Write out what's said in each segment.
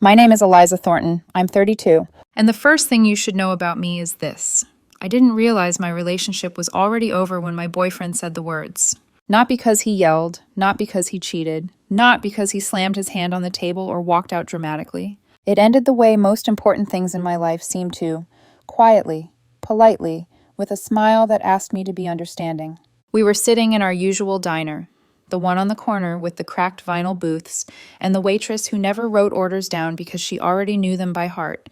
My name is Eliza Thornton. I'm 32. And the first thing you should know about me is this. I didn't realize my relationship was already over when my boyfriend said the words. Not because he yelled, not because he cheated, not because he slammed his hand on the table or walked out dramatically. It ended the way most important things in my life seem to, quietly, politely, with a smile that asked me to be understanding. We were sitting in our usual diner, the one on the corner with the cracked vinyl booths, and the waitress who never wrote orders down because she already knew them by heart.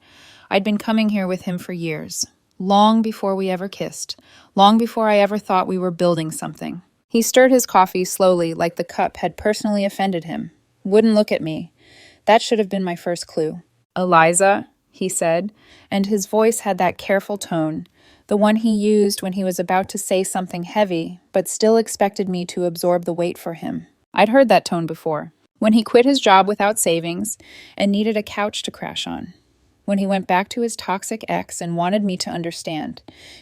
I'd been coming here with him for years, long before we ever kissed, long before I ever thought we were building something. He stirred his coffee slowly, like the cup had personally offended him. Wouldn't look at me. That should have been my first clue. "Eliza," he said, and his voice had that careful tone, the one he used when he was about to say something heavy, but still expected me to absorb the weight for him. I'd heard that tone before. When he quit his job without savings and needed a couch to crash on. When he went back to his toxic ex and wanted me to understand.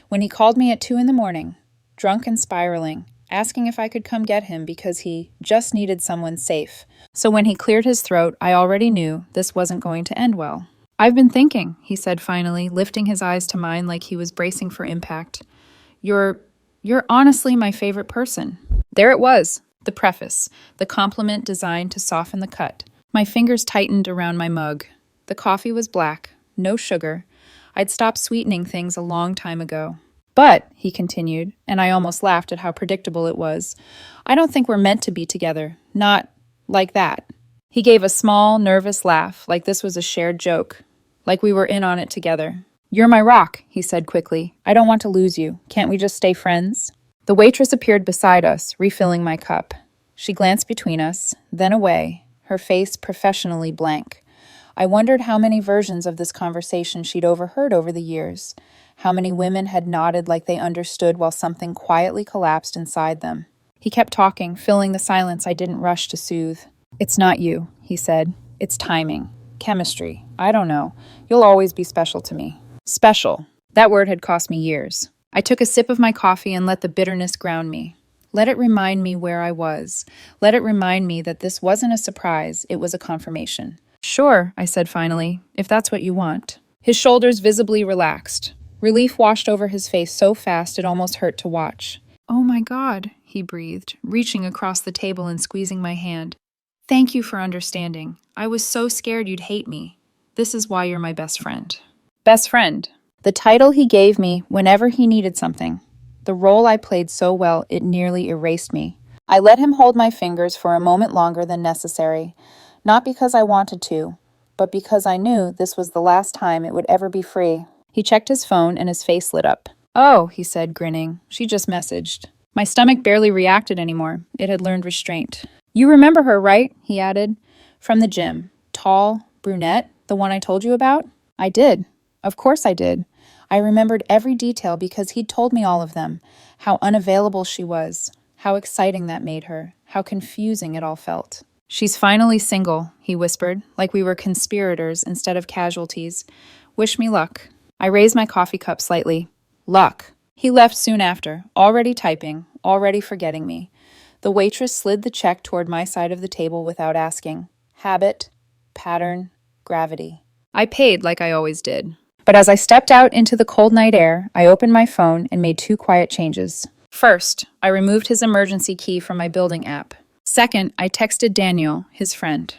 When he called me at 2 a.m, drunk and spiraling, asking if I could come get him because he just needed someone safe. So when he cleared his throat, I already knew this wasn't going to end well. "I've been thinking," he said finally, lifting his eyes to mine like he was bracing for impact. You're honestly my favorite person." There it was, the preface, the compliment designed to soften the cut. My fingers tightened around my mug. The coffee was black, no sugar. I'd stopped sweetening things a long time ago. "But," he continued, and I almost laughed at how predictable it was, "I don't think we're meant to be together. Not like that." He gave a small, nervous laugh, like this was a shared joke, like we were in on it together. "You're my rock," he said quickly. "I don't want to lose you. Can't we just stay friends?" The waitress appeared beside us, refilling my cup. She glanced between us, then away, her face professionally blank. I wondered how many versions of this conversation she'd overheard over the years. How many women had nodded like they understood while something quietly collapsed inside them. He kept talking, filling the silence I didn't rush to soothe. "It's not you," he said. "It's timing. Chemistry. I don't know. You'll always be special to me." Special. That word had cost me years. I took a sip of my coffee and let the bitterness ground me. Let it remind me where I was. Let it remind me that this wasn't a surprise, it was a confirmation. "Sure," I said finally, "if that's what you want." His shoulders visibly relaxed. Relief washed over his face so fast it almost hurt to watch. "Oh my God," he breathed, reaching across the table and squeezing my hand. "Thank you for understanding. I was so scared you'd hate me. This is why you're my best friend." Best friend. The title he gave me whenever he needed something. The role I played so well it nearly erased me. I let him hold my fingers for a moment longer than necessary, not because I wanted to, but because I knew this was the last time it would ever be free. He checked his phone and his face lit up. "Oh," he said, grinning. "She just messaged." My stomach barely reacted anymore. It had learned restraint. "You remember her, right?" he added. "From the gym. Tall, brunette, the one I told you about?" I did. Of course I did. I remembered every detail because he'd told me all of them. How unavailable she was. How exciting that made her. How confusing it all felt. "She's finally single," he whispered, like we were conspirators instead of casualties. "Wish me luck." I raised my coffee cup slightly. Luck. He left soon after, already typing, already forgetting me. The waitress slid the check toward my side of the table without asking. Habit, pattern, gravity. I paid like I always did. But as I stepped out into the cold night air, I opened my phone and made 2 quiet changes. First, I removed his emergency key from my building app. Second, I texted Daniel, his friend,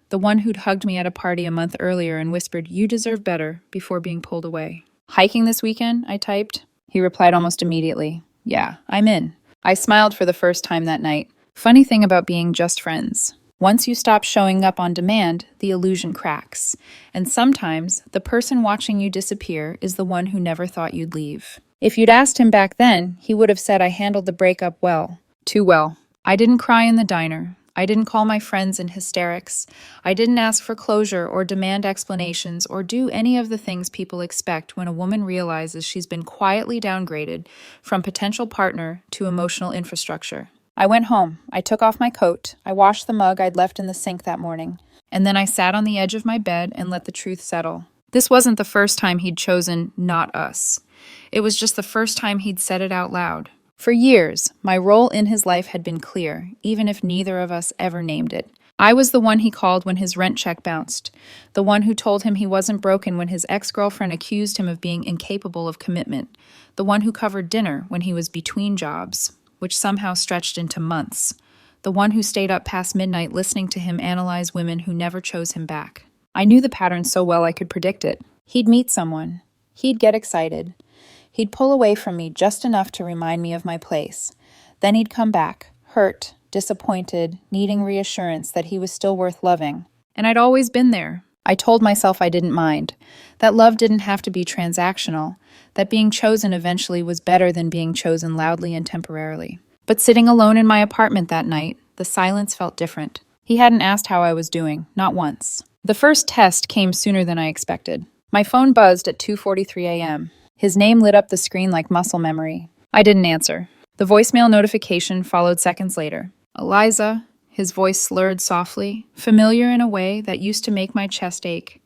the one who'd hugged me at a party a month earlier and whispered, "You deserve better," before being pulled away. "Hiking this weekend?" I typed. He replied almost immediately. "Yeah, I'm in." I smiled for the first time that night. Funny thing about being just friends. Once you stop showing up on demand, the illusion cracks. And sometimes, the person watching you disappear is the one who never thought you'd leave. If you'd asked him back then, he would have said I handled the breakup well. Too well. I didn't cry in the diner. I didn't call my friends in hysterics. I didn't ask for closure or demand explanations or do any of the things people expect when a woman realizes she's been quietly downgraded from potential partner to emotional infrastructure. I went home. I took off my coat. I washed the mug I'd left in the sink that morning. And then I sat on the edge of my bed and let the truth settle. This wasn't the first time he'd chosen not us. It was just the first time he'd said it out loud. For years, my role in his life had been clear, even if neither of us ever named it. I was the one he called when his rent check bounced, the one who told him he wasn't broken when his ex-girlfriend accused him of being incapable of commitment, the one who covered dinner when he was between jobs, which somehow stretched into months, the one who stayed up past midnight listening to him analyze women who never chose him back. I knew the pattern so well I could predict it. He'd meet someone. He'd get excited. He'd pull away from me just enough to remind me of my place. Then he'd come back, hurt, disappointed, needing reassurance that he was still worth loving. And I'd always been there. I told myself I didn't mind, that love didn't have to be transactional, that being chosen eventually was better than being chosen loudly and temporarily. But sitting alone in my apartment that night, the silence felt different. He hadn't asked how I was doing, not once. The first test came sooner than I expected. My phone buzzed at 2:43 a.m. His name lit up the screen like muscle memory. I didn't answer. The voicemail notification followed seconds later. Eliza, his voice slurred softly, familiar in a way that used to make my chest ache.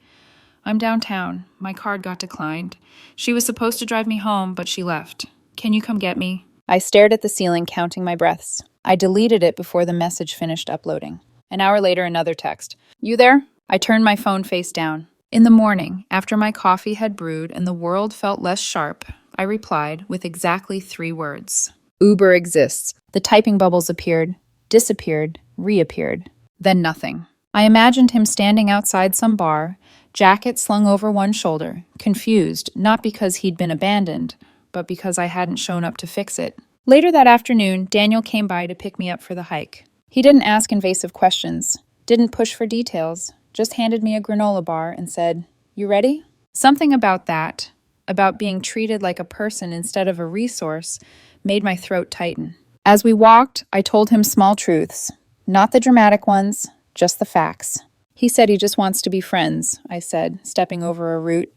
I'm downtown. My card got declined. She was supposed to drive me home, but she left. Can you come get me? I stared at the ceiling, counting my breaths. I deleted it before the message finished uploading. An hour later, another text. You there? I turned my phone face down. In the morning, after my coffee had brewed and the world felt less sharp, I replied with exactly 3 words. Uber exists. The typing bubbles appeared, disappeared, reappeared. Then nothing. I imagined him standing outside some bar, jacket slung over one shoulder, confused, not because he'd been abandoned, but because I hadn't shown up to fix it. Later that afternoon, Daniel came by to pick me up for the hike. He didn't ask invasive questions, didn't push for details, just handed me a granola bar and said, You ready? Something about that, about being treated like a person instead of a resource, made my throat tighten. As we walked, I told him small truths, not the dramatic ones, just the facts. He said he just wants to be friends, I said, stepping over a root,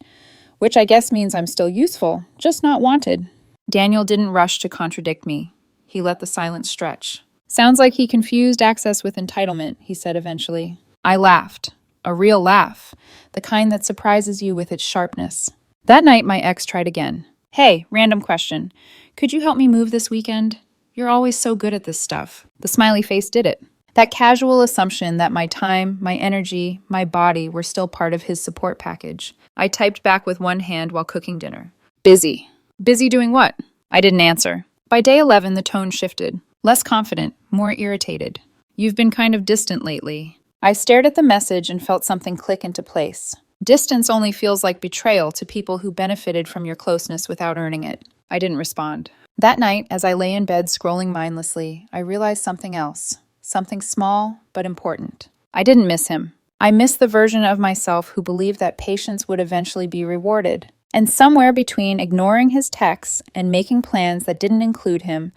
which I guess means I'm still useful, just not wanted. Daniel didn't rush to contradict me. He let the silence stretch. Sounds like he confused access with entitlement, he said eventually. I laughed. A real laugh, the kind that surprises you with its sharpness. That night, my ex tried again. Hey, random question. Could you help me move this weekend? You're always so good at this stuff. The smiley face did it. That casual assumption that my time, my energy, my body were still part of his support package. I typed back with one hand while cooking dinner. Busy. Busy doing what? I didn't answer. By day 11, the tone shifted. Less confident, more irritated. You've been kind of distant lately. I stared at the message and felt something click into place. Distance only feels like betrayal to people who benefited from your closeness without earning it. I didn't respond. That night, as I lay in bed scrolling mindlessly, I realized something else. Something small, but important. I didn't miss him. I missed the version of myself who believed that patience would eventually be rewarded. And somewhere between ignoring his texts and making plans that didn't include him,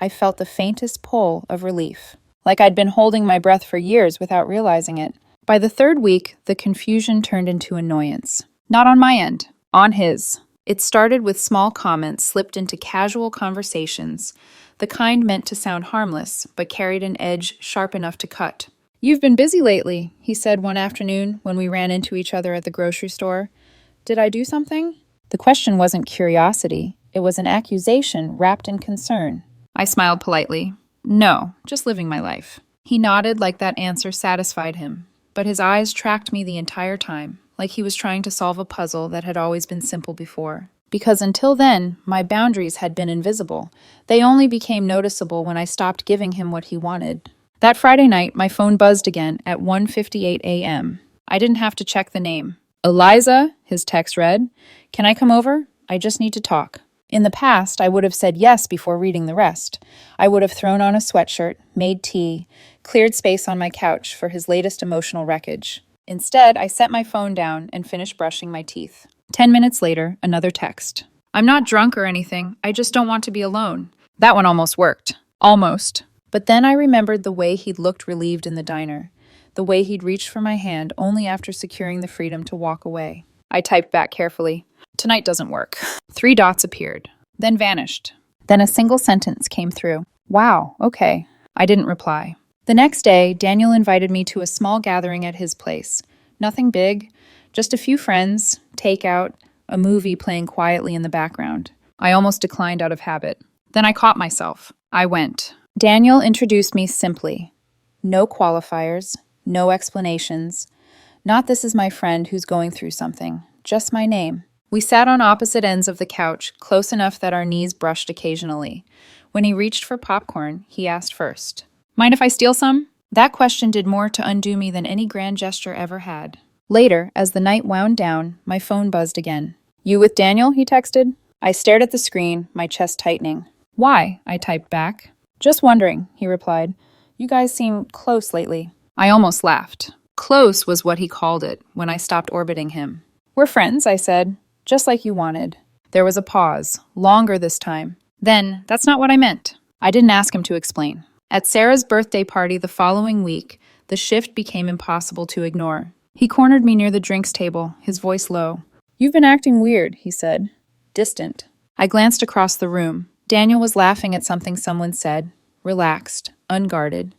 I felt the faintest pull of relief. Like I'd been holding my breath for years without realizing it. By the 3rd week, the confusion turned into annoyance. Not on my end, on his. It started with small comments slipped into casual conversations, the kind meant to sound harmless, but carried an edge sharp enough to cut. You've been busy lately, he said one afternoon when we ran into each other at the grocery store. Did I do something? The question wasn't curiosity. It was an accusation wrapped in concern. I smiled politely. No, just living my life. He nodded like that answer satisfied him, but his eyes tracked me the entire time, like he was trying to solve a puzzle that had always been simple before. Because until then, my boundaries had been invisible. They only became noticeable when I stopped giving him what he wanted. That Friday night, my phone buzzed again at 1:58 a.m. I didn't have to check the name. Eliza, his text read, Can I come over? I just need to talk. In the past, I would have said yes before reading the rest. I would have thrown on a sweatshirt, made tea, cleared space on my couch for his latest emotional wreckage. Instead, I set my phone down and finished brushing my teeth. 10 minutes later, another text. I'm not drunk or anything. I just don't want to be alone. That one almost worked. Almost. But then I remembered the way he'd looked relieved in the diner, the way he'd reached for my hand only after securing the freedom to walk away. I typed back carefully. Tonight doesn't work. 3 dots appeared, then vanished. Then a single sentence came through. Wow, okay. I didn't reply. The next day, Daniel invited me to a small gathering at his place. Nothing big, just a few friends, takeout, a movie playing quietly in the background. I almost declined out of habit. Then I caught myself. I went. Daniel introduced me simply. No qualifiers, No explanations. Not this is my friend who's going through something. Just my name. We sat on opposite ends of the couch, close enough that our knees brushed occasionally. When he reached for popcorn, he asked first, "Mind if I steal some?" That question did more to undo me than any grand gesture ever had. Later, as the night wound down, my phone buzzed again. "You with Daniel?" he texted. I stared at the screen, my chest tightening. "Why?" I typed back. "Just wondering," he replied. "You guys seem close lately." I almost laughed. Close was what he called it when I stopped orbiting him. "We're friends," I said, "just like you wanted." There was a pause, longer this time. Then, "That's not what I meant." I didn't ask him to explain. At Sarah's birthday party the following week, the shift became impossible to ignore. He cornered me near the drinks table, his voice low. "You've been acting weird," he said. Distant. I glanced across the room. Daniel was laughing at something someone said, relaxed, unguarded.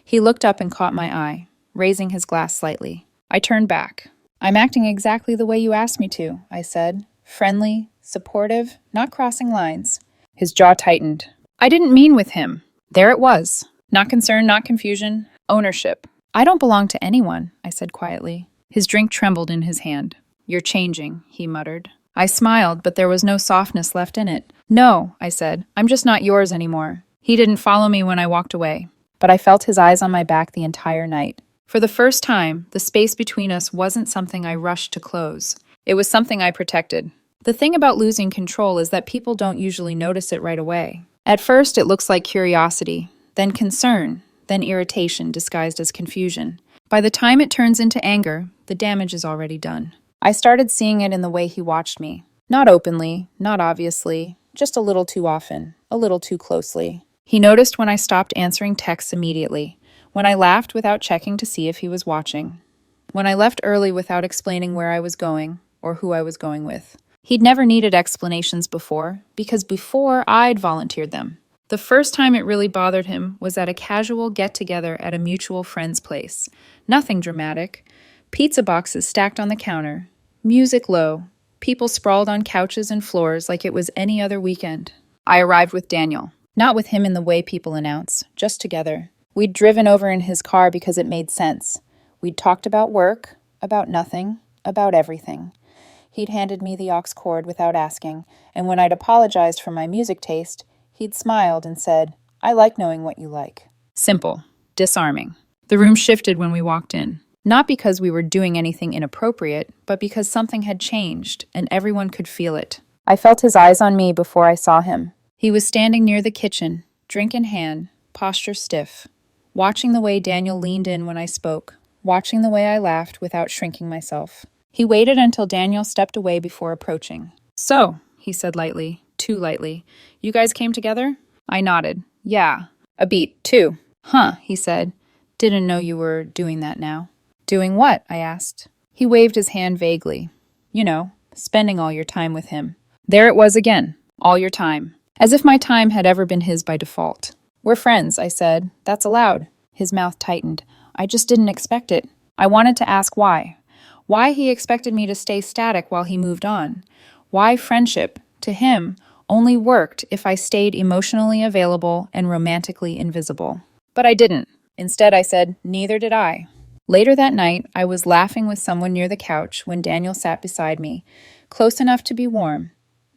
He looked up and caught my eye, raising his glass slightly. I turned back. "I'm acting exactly the way you asked me to," I said. Friendly, supportive, not crossing lines. His jaw tightened. I didn't mean with him. There it was. Not concern, not confusion. Ownership. "I don't belong to anyone," I said quietly. His drink trembled in his hand. "You're changing," he muttered. I smiled, but there was no softness left in it. "No," I said. "I'm just not yours anymore." He didn't follow me when I walked away, but I felt his eyes on my back the entire night. For the first time, the space between us wasn't something I rushed to close. It was something I protected. The thing about losing control is that people don't usually notice it right away. At first, it looks like curiosity, then concern, then irritation disguised as confusion. By the time it turns into anger, the damage is already done. I started seeing it in the way he watched me. Not openly, not obviously, just a little too often, a little too closely. He noticed when I stopped answering texts immediately, when I laughed without checking to see if he was watching, when I left early without explaining where I was going or who I was going with. He'd never needed explanations before, because before I'd volunteered them. The first time it really bothered him was at a casual get-together at a mutual friend's place. Nothing dramatic. Pizza boxes stacked on the counter. Music low. People sprawled on couches and floors like it was any other weekend. I arrived with Daniel. Not with him in the way people announce, just together. We'd driven over in his car because it made sense. We'd talked about work, about nothing, about everything. He'd handed me the aux cord without asking, and when I'd apologized for my music taste, he'd smiled and said, "I like knowing what you like." Simple. Disarming. The room shifted when we walked in. Not because we were doing anything inappropriate, but because something had changed, and everyone could feel it. I felt his eyes on me before I saw him. He was standing near the kitchen, drink in hand, posture stiff, watching the way Daniel leaned in when I spoke, watching the way I laughed without shrinking myself. He waited until Daniel stepped away before approaching. "So," he said lightly, too lightly, "you guys came together?" I nodded. "Yeah." "A beat, too." "Huh," he said. "Didn't know you were doing that now." "Doing what?" I asked. He waved his hand vaguely. "You know, spending all your time with him." There it was again. All your time. As if my time had ever been his by default. "We're friends," I said. "That's allowed." His mouth tightened. I just didn't expect it. I wanted to ask why. Why he expected me to stay static while he moved on. Why friendship, to him, only worked if I stayed emotionally available and romantically invisible. But I didn't. Instead, I said, "Neither did I." Later that night, I was laughing with someone near the couch when Daniel sat beside me, close enough to be warm,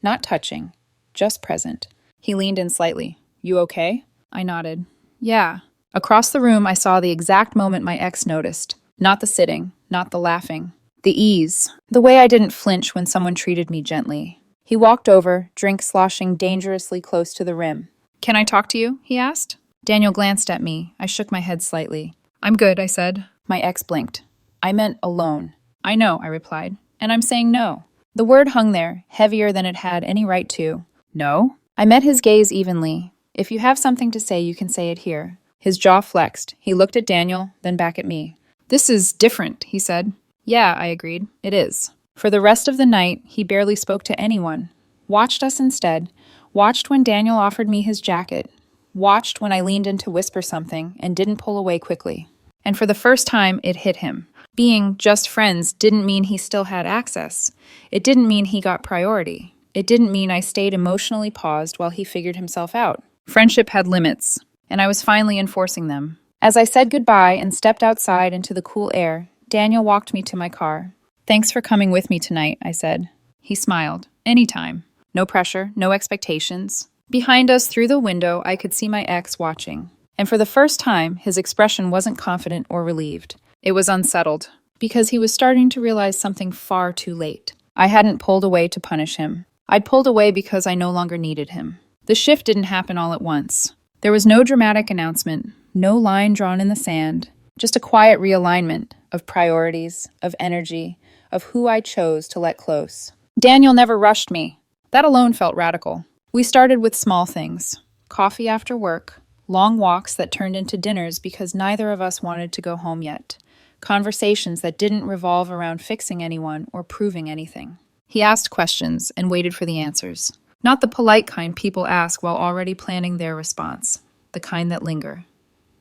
not touching, just present. He leaned in slightly. "You okay?" I nodded. "Yeah." Across the room, I saw the exact moment my ex noticed. Not the sitting, not the laughing. The ease. The way I didn't flinch when someone treated me gently. He walked over, drink sloshing dangerously close to the rim. "Can I talk to you?" he asked. Daniel glanced at me. I shook my head slightly. "I'm good," I said. My ex blinked. "I meant alone." "I know," I replied. "And I'm saying no." The word hung there, heavier than it had any right to. "No?" I met his gaze evenly. "If you have something to say, you can say it here." His jaw flexed. He looked at Daniel, then back at me. "This is different," he said. "Yeah," I agreed. "It is." For the rest of the night, he barely spoke to anyone. Watched us instead. Watched when Daniel offered me his jacket. Watched when I leaned in to whisper something and didn't pull away quickly. And for the first time, it hit him. Being just friends didn't mean he still had access. It didn't mean he got priority. It didn't mean I stayed emotionally paused while he figured himself out. Friendship had limits, and I was finally enforcing them. As I said goodbye and stepped outside into the cool air, Daniel walked me to my car. "Thanks for coming with me tonight," I said. He smiled. "Anytime. No pressure, no expectations." Behind us, through the window, I could see my ex watching. And for the first time, his expression wasn't confident or relieved. It was unsettled, because he was starting to realize something far too late. I hadn't pulled away to punish him. I'd pulled away because I no longer needed him. The shift didn't happen all at once. There was no dramatic announcement, no line drawn in the sand, just a quiet realignment of priorities, of energy, of who I chose to let close. Daniel never rushed me. That alone felt radical. We started with small things: coffee after work, long walks that turned into dinners because neither of us wanted to go home yet, conversations that didn't revolve around fixing anyone or proving anything. He asked questions and waited for the answers. Not the polite kind people ask while already planning their response, the kind that linger.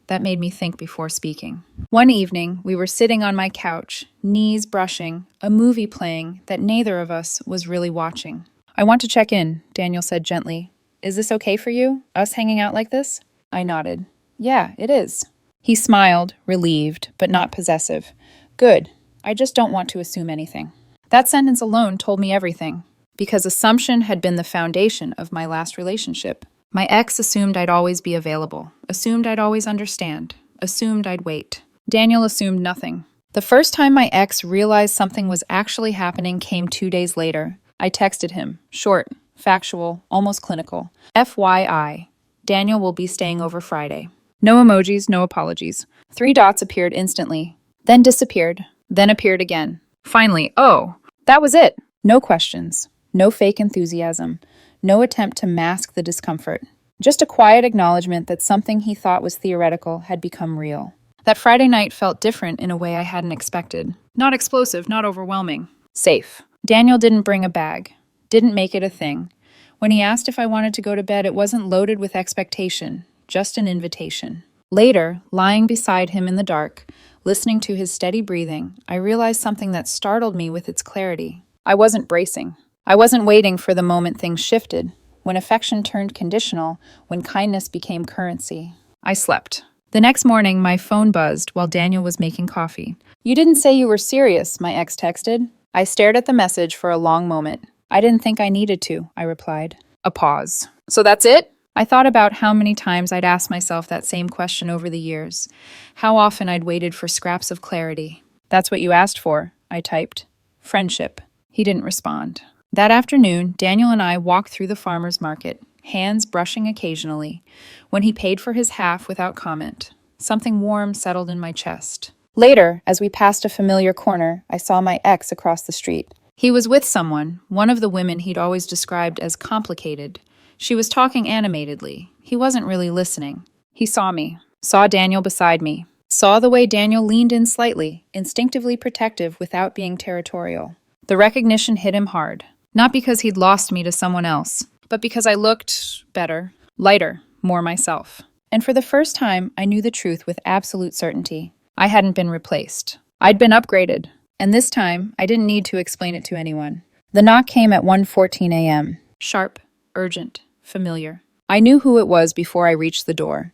That made me think before speaking. One evening, we were sitting on my couch, knees brushing, a movie playing that neither of us was really watching. "I want to check in," Daniel said gently. "Is this okay for you, us hanging out like this?" I nodded. "Yeah, it is." He smiled, relieved, but not possessive. "Good. I just don't want to assume anything." That sentence alone told me everything, because assumption had been the foundation of my last relationship. My ex assumed I'd always be available, assumed I'd always understand, assumed I'd wait. Daniel assumed nothing. The first time my ex realized something was actually happening came 2 days later. I texted him, short, factual, almost clinical. "FYI, Daniel will be staying over Friday." No emojis, no apologies. 3 dots appeared instantly, then disappeared, then appeared again. Finally, oh, that was it. No questions, no fake enthusiasm, no attempt to mask the discomfort. Just a quiet acknowledgement that something he thought was theoretical had become real. That Friday night felt different in a way I hadn't expected. Not explosive, not overwhelming. Safe. Daniel didn't bring a bag, didn't make it a thing. When he asked if I wanted to go to bed, it wasn't loaded with expectation, just an invitation. Later, lying beside him in the dark, listening to his steady breathing, I realized something that startled me with its clarity. I wasn't bracing. I wasn't waiting for the moment things shifted, when affection turned conditional, when kindness became currency. I slept. The next morning, my phone buzzed while Daniel was making coffee. "You didn't say you were serious," my ex texted. I stared at the message for a long moment. "I didn't think I needed to," I replied. A pause. "So that's it?" I thought about how many times I'd asked myself that same question over the years. How often I'd waited for scraps of clarity. "That's what you asked for," I typed. "Friendship." He didn't respond. That afternoon, Daniel and I walked through the farmer's market, hands brushing occasionally. When he paid for his half without comment, something warm settled in my chest. Later, as we passed a familiar corner, I saw my ex across the street. He was with someone, one of the women he'd always described as complicated. She was talking animatedly. He wasn't really listening. He saw me, saw Daniel beside me, saw the way Daniel leaned in slightly, instinctively protective without being territorial. The recognition hit him hard. Not because he'd lost me to someone else, but because I looked better, lighter, more myself. And for the first time, I knew the truth with absolute certainty. I hadn't been replaced. I'd been upgraded. And this time, I didn't need to explain it to anyone. The knock came at 1:14 a.m. Sharp, urgent, familiar. I knew who it was before I reached the door.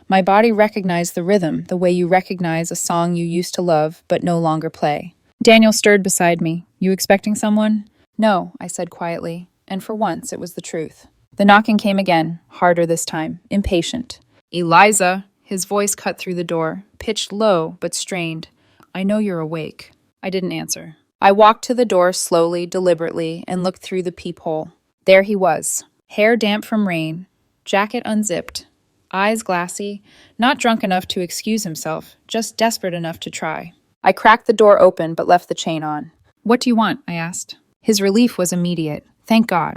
My body recognized the rhythm, the way you recognize a song you used to love but no longer play. Daniel stirred beside me. "You expecting someone?" "No," I said quietly, and for once it was the truth. The knocking came again, harder this time, impatient. "Eliza!" His voice cut through the door, pitched low but strained. "I know you're awake." I didn't answer. I walked to the door slowly, deliberately, and looked through the peephole. There he was, hair damp from rain, jacket unzipped, eyes glassy, not drunk enough to excuse himself, just desperate enough to try. I cracked the door open but left the chain on. "What do you want?" I asked. His relief was immediate. "Thank God.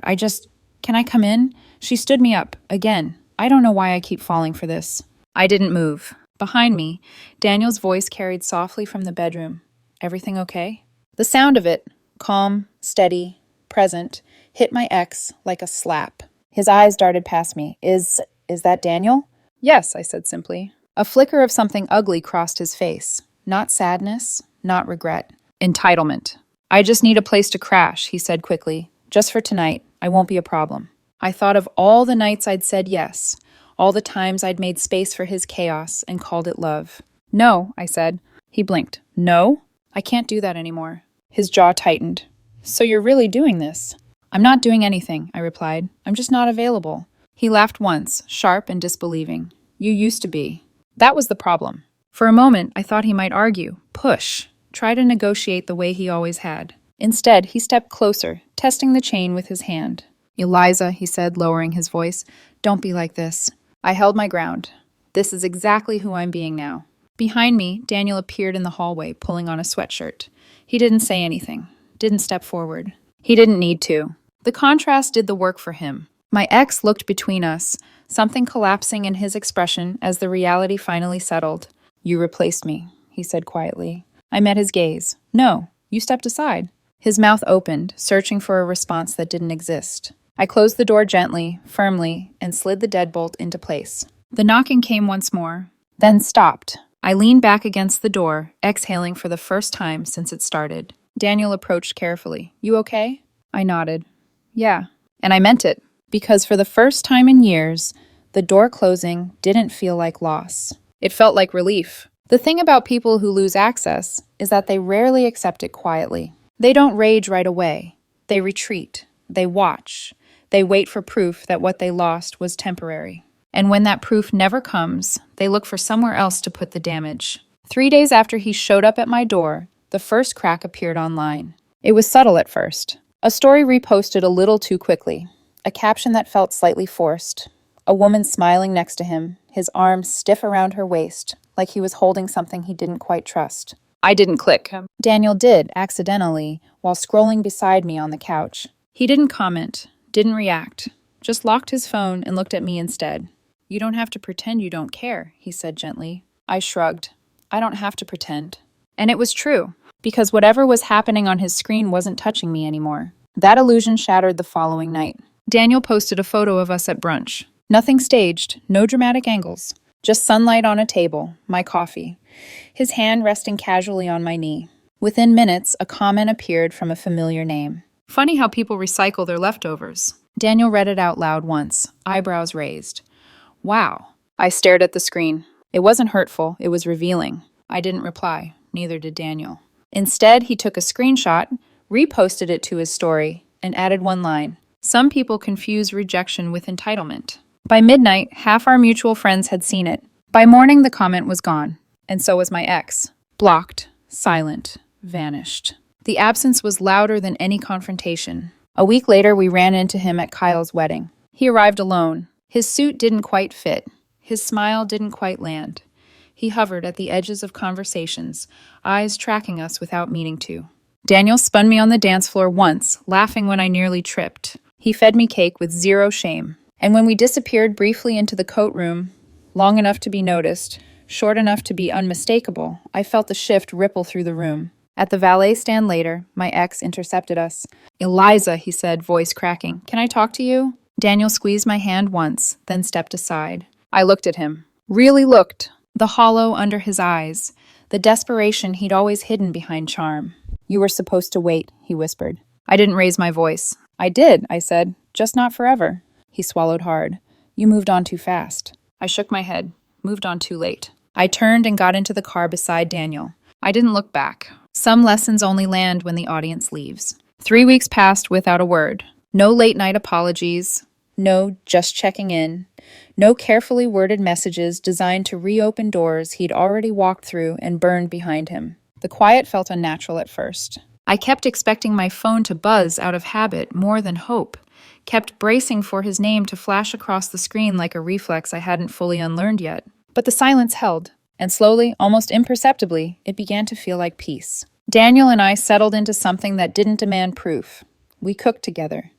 Can I come in?" She stood me up, again. I don't know why I keep falling for this. I didn't move. Behind me, Daniel's voice carried softly from the bedroom. "Everything okay?" The sound of it, calm, steady, present, hit my ex like a slap. His eyes darted past me. Is that Daniel?" "Yes," I said simply. A flicker of something ugly crossed his face. Not sadness, not regret. Entitlement. "I just need a place to crash," he said quickly. "Just for tonight. I won't be a problem." I thought of all the nights I'd said yes, All the times I'd made space for his chaos and called it love. No, I said. He blinked. No? I can't do that anymore. His jaw tightened. So you're really doing this? I'm not doing anything, I replied. I'm just not available. He laughed once, sharp and disbelieving. You used to be. That was the problem. For a moment, I thought he might argue, push, try to negotiate the way he always had. Instead, he stepped closer, testing the chain with his hand. Eliza, he said, lowering his voice, don't be like this. I held my ground. This is exactly who I'm being now. Behind me, Daniel appeared in the hallway, pulling on a sweatshirt. He didn't say anything, didn't step forward. He didn't need to. The contrast did the work for him. My ex looked between us, something collapsing in his expression as the reality finally settled. You replaced me, he said quietly. I met his gaze. No, you stepped aside. His mouth opened, searching for a response that didn't exist. I closed the door gently, firmly, and slid the deadbolt into place. The knocking came once more, then stopped. I leaned back against the door, exhaling for the first time since it started. Daniel approached carefully. You okay? I nodded. Yeah, and I meant it, because for the first time in years, the door closing didn't feel like loss. It felt like relief. The thing about people who lose access is that they rarely accept it quietly. They don't rage right away. They retreat. They watch. They wait for proof that what they lost was temporary. And when that proof never comes, they look for somewhere else to put the damage. 3 days after he showed up at my door, the first crack appeared online. It was subtle at first. A story reposted a little too quickly. A caption that felt slightly forced. A woman smiling next to him, his arms stiff around her waist, like he was holding something he didn't quite trust. I didn't click. Daniel did, accidentally, while scrolling beside me on the couch. He didn't comment, didn't react, just locked his phone and looked at me instead. You don't have to pretend you don't care, he said gently. I shrugged. I don't have to pretend. And it was true, because whatever was happening on his screen wasn't touching me anymore. That illusion shattered the following night. Daniel posted a photo of us at brunch. Nothing staged, no dramatic angles. Just sunlight on a table, my coffee. His hand resting casually on my knee. Within minutes, a comment appeared from a familiar name. Funny how people recycle their leftovers. Daniel read it out loud once, eyebrows raised. Wow. I stared at the screen. It wasn't hurtful, it was revealing. I didn't reply, neither did Daniel. Instead, he took a screenshot, reposted it to his story, and added one line. Some people confuse rejection with entitlement. By midnight, half our mutual friends had seen it. By morning, the comment was gone. And so was my ex. Blocked, silent, vanished. The absence was louder than any confrontation. A week later, we ran into him at Kyle's wedding. He arrived alone. His suit didn't quite fit. His smile didn't quite land. He hovered at the edges of conversations, eyes tracking us without meaning to. Daniel spun me on the dance floor once, laughing when I nearly tripped. He fed me cake with zero shame. And when we disappeared briefly into the coat room, long enough to be noticed, short enough to be unmistakable, I felt the shift ripple through the room. At the valet stand later, my ex intercepted us. Eliza, he said, voice cracking. Can I talk to you? Daniel squeezed my hand once, then stepped aside. I looked at him. Really looked. The hollow under his eyes. The desperation he'd always hidden behind charm. You were supposed to wait, he whispered. I didn't raise my voice. I did, I said. Just not forever. He swallowed hard. You moved on too fast. I shook my head. Moved on too late. I turned and got into the car beside Daniel. I didn't look back. Some lessons only land when the audience leaves. 3 weeks passed without a word. No late-night apologies. No just checking in. No carefully worded messages designed to reopen doors he'd already walked through and burned behind him. The quiet felt unnatural at first. I kept expecting my phone to buzz out of habit more than hope. Kept bracing for his name to flash across the screen like a reflex I hadn't fully unlearned yet. But the silence held, and slowly, almost imperceptibly, it began to feel like peace. Daniel and I settled into something that didn't demand proof. We cooked together.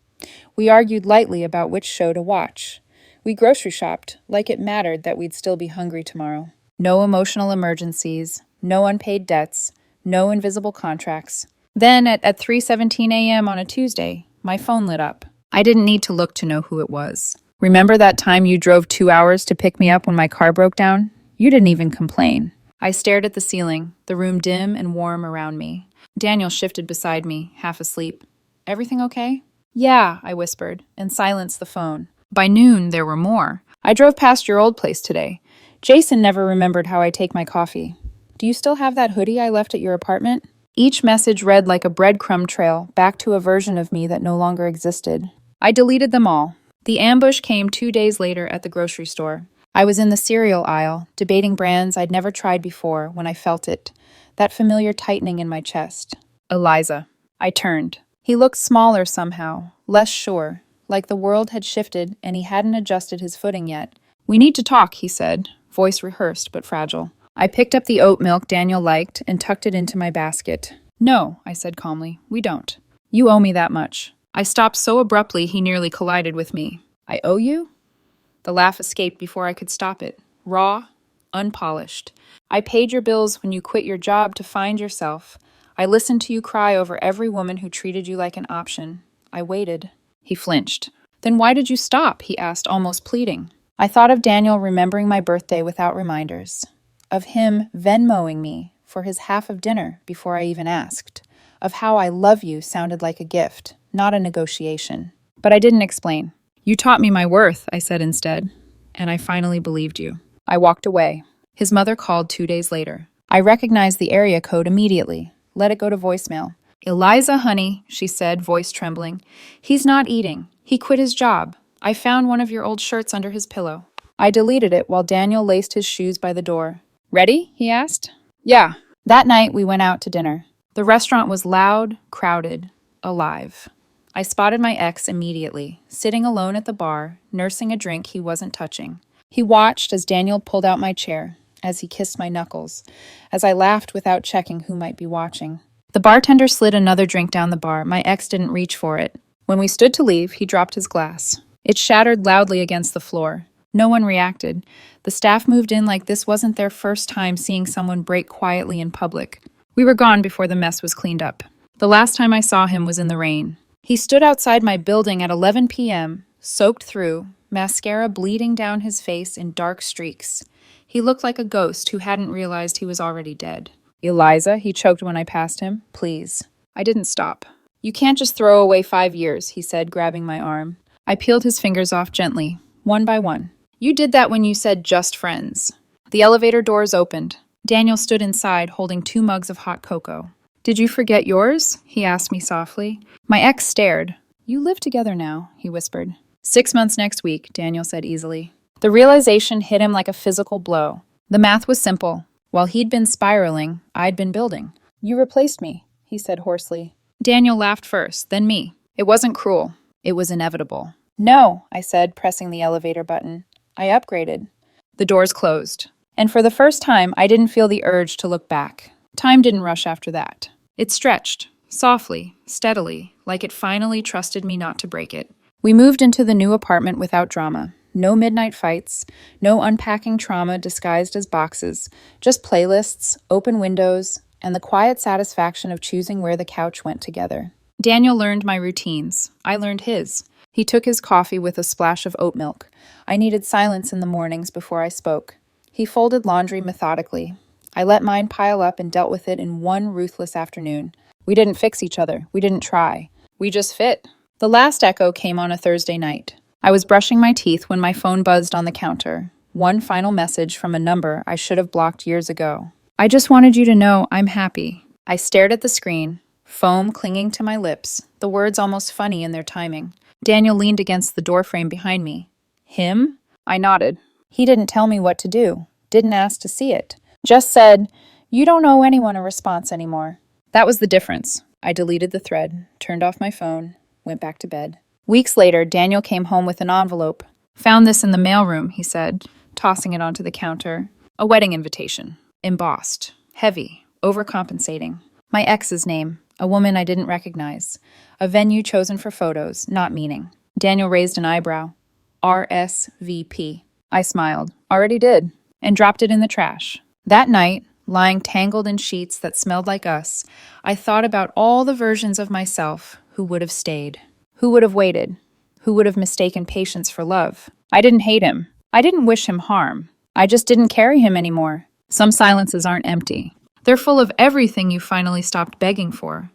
We argued lightly about which show to watch. We grocery shopped, like it mattered that we'd still be hungry tomorrow. No emotional emergencies, no unpaid debts, no invisible contracts. Then, at 3:17 a.m. on a Tuesday, my phone lit up. I didn't need to look to know who it was. Remember that time you drove 2 hours to pick me up when my car broke down? You didn't even complain. I stared at the ceiling, the room dim and warm around me. Daniel shifted beside me, half asleep. Everything okay? Yeah, I whispered, and silenced the phone. By noon, there were more. I drove past your old place today. Jason never remembered how I take my coffee. Do you still have that hoodie I left at your apartment? Each message read like a breadcrumb trail back to a version of me that no longer existed. I deleted them all. The ambush came 2 days later at the grocery store. I was in the cereal aisle, debating brands I'd never tried before when I felt it, that familiar tightening in my chest. Eliza. I turned. He looked smaller somehow, less sure, like the world had shifted and he hadn't adjusted his footing yet. We need to talk, he said, voice rehearsed but fragile. I picked up the oat milk Daniel liked and tucked it into my basket. No, I said calmly, we don't. You owe me that much. I stopped so abruptly he nearly collided with me. I owe you? The laugh escaped before I could stop it. Raw, unpolished. I paid your bills when you quit your job to find yourself. I listened to you cry over every woman who treated you like an option. I waited. He flinched. Then why did you stop? He asked, almost pleading. I thought of Daniel remembering my birthday without reminders. Of him Venmoing me for his half of dinner before I even asked. Of how I love you sounded like a gift, not a negotiation. But I didn't explain. You taught me my worth, I said instead, and I finally believed you. I walked away. His mother called 2 days later. I recognized the area code immediately. Let it go to voicemail. Eliza, honey, she said, voice trembling. He's not eating. He quit his job. I found one of your old shirts under his pillow. I deleted it while Daniel laced his shoes by the door. Ready? He asked. Yeah. That night we went out to dinner. The restaurant was loud, crowded, alive. I spotted my ex immediately, sitting alone at the bar, nursing a drink he wasn't touching. He watched as Daniel pulled out my chair, as he kissed my knuckles, as I laughed without checking who might be watching. The bartender slid another drink down the bar. My ex didn't reach for it. When we stood to leave, he dropped his glass. It shattered loudly against the floor. No one reacted. The staff moved in like this wasn't their first time seeing someone break quietly in public. We were gone before the mess was cleaned up. The last time I saw him was in the rain. He stood outside my building at 11 p.m., soaked through, mascara bleeding down his face in dark streaks. He looked like a ghost who hadn't realized he was already dead. Eliza, he choked when I passed him. Please. I didn't stop. You can't just throw away 5 years, he said, grabbing my arm. I peeled his fingers off gently, one by one. You did that when you said just friends. The elevator doors opened. Daniel stood inside, holding 2 mugs of hot cocoa. Did you forget yours? He asked me softly. My ex stared. You live together now, he whispered. 6 months next week, Daniel said easily. The realization hit him like a physical blow. The math was simple. While he'd been spiraling, I'd been building. You replaced me, he said hoarsely. Daniel laughed first, then me. It wasn't cruel. It was inevitable. No, I said, pressing the elevator button. I upgraded. The doors closed. And for the first time, I didn't feel the urge to look back. Time didn't rush after that. It stretched, softly, steadily, like it finally trusted me not to break it. We moved into the new apartment without drama. No midnight fights, no unpacking trauma disguised as boxes, just playlists, open windows, and the quiet satisfaction of choosing where the couch went together. Daniel learned my routines. I learned his. He took his coffee with a splash of oat milk. I needed silence in the mornings before I spoke. He folded laundry methodically. I let mine pile up and dealt with it in one ruthless afternoon. We didn't fix each other. We didn't try. We just fit. The last echo came on a Thursday night. I was brushing my teeth when my phone buzzed on the counter. One final message from a number I should have blocked years ago. I just wanted you to know I'm happy. I stared at the screen, foam clinging to my lips, the words almost funny in their timing. Daniel leaned against the doorframe behind me. Him? I nodded. He didn't tell me what to do, didn't ask to see it. Just said, you don't owe anyone a response anymore. That was the difference. I deleted the thread, turned off my phone, went back to bed. Weeks later, Daniel came home with an envelope. Found this in the mailroom, he said, tossing it onto the counter. A wedding invitation. Embossed. Heavy. Overcompensating. My ex's name. A woman I didn't recognize. A venue chosen for photos, not meaning. Daniel raised an eyebrow. RSVP. I smiled. Already did. And dropped it in the trash. That night, lying tangled in sheets that smelled like us, I thought about all the versions of myself who would have stayed. Who would have waited? Who would have mistaken patience for love? I didn't hate him. I didn't wish him harm. I just didn't carry him anymore. Some silences aren't empty. They're full of everything you finally stopped begging for.